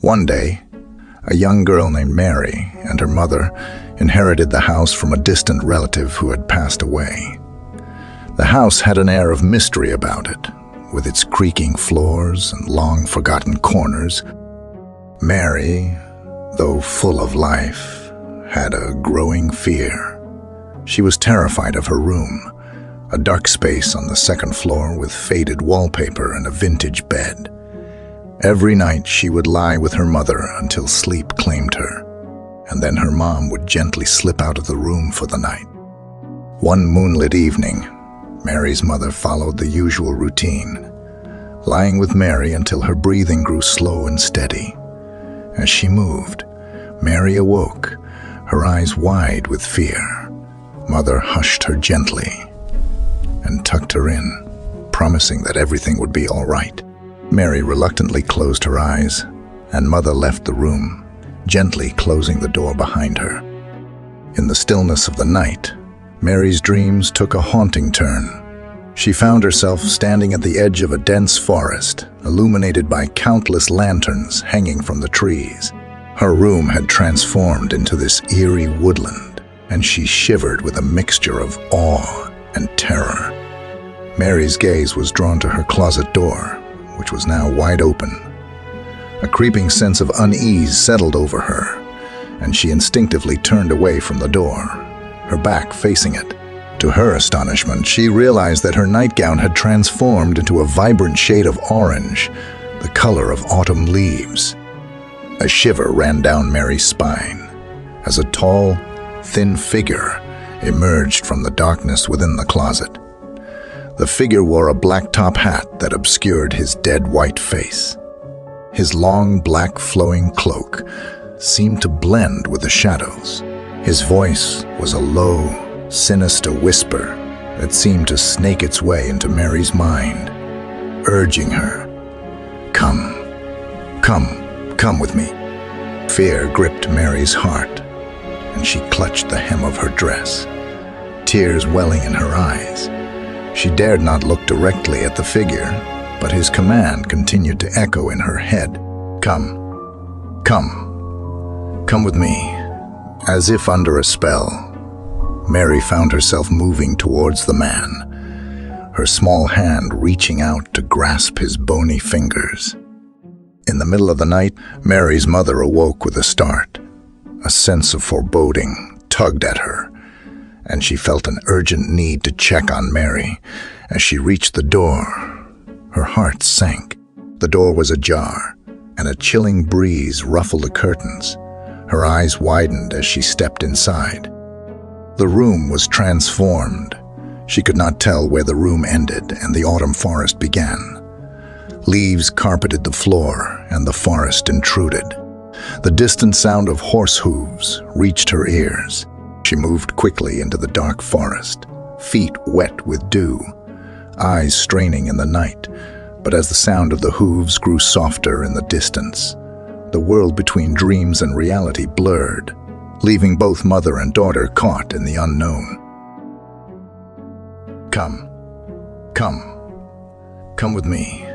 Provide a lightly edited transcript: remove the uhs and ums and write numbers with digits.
One day, a young girl named Mary and her mother inherited the house from a distant relative who had passed away. The house had an air of mystery about it, with its creaking floors and long-forgotten corners. Mary, though full of life, had a growing fear. She was terrified of her room, a dark space on the second floor with faded wallpaper and a vintage bed. Every night she would lie with her mother until sleep claimed her, and then her mom would gently slip out of the room for the night. One moonlit evening, Mary's mother followed the usual routine, lying with Mary until her breathing grew slow and steady. As she moved, Mary awoke, her eyes wide with fear. Mother hushed her gently and tucked her in, promising that everything would be all right. Mary reluctantly closed her eyes, and Mother left the room, gently closing the door behind her. In the stillness of the night, Mary's dreams took a haunting turn. She found herself standing at the edge of a dense forest, illuminated by countless lanterns hanging from the trees. Her room had transformed into this eerie woodland, and she shivered with a mixture of awe and terror. Mary's gaze was drawn to her closet door, which was now wide open. A creeping sense of unease settled over her, and she instinctively turned away from the door, her back facing it. To her astonishment, she realized that her nightgown had transformed into a vibrant shade of orange, the color of autumn leaves. A shiver ran down Mary's spine as a tall, thin figure emerged from the darkness within the closet. The figure wore a black top hat that obscured his dead white face. His long, black flowing cloak seemed to blend with the shadows. His voice was a low, sinister whisper that seemed to snake its way into Mary's mind, urging her, "Come, come with me." Fear gripped Mary's heart, and she clutched the hem of her dress, tears welling in her eyes. She dared not look directly at the figure, but his command continued to echo in her head. Come with me." As if under a spell, Mary found herself moving towards the man, her small hand reaching out to grasp his bony fingers. In the middle of the night, Mary's mother awoke with a start. A sense of foreboding tugged at her, and she felt an urgent need to check on Mary. As she reached the door, her heart sank. The door was ajar, and a chilling breeze ruffled the curtains. Her eyes widened as she stepped inside. The room was transformed. She could not tell where the room ended and the autumn forest began. Leaves carpeted the floor, and the forest intruded. The distant sound of horse hooves reached her ears. She moved quickly into the dark forest, feet wet with dew, eyes straining in the night. But as the sound of the hooves grew softer in the distance, the world between dreams and reality blurred, leaving both mother and daughter caught in the unknown. Come with me."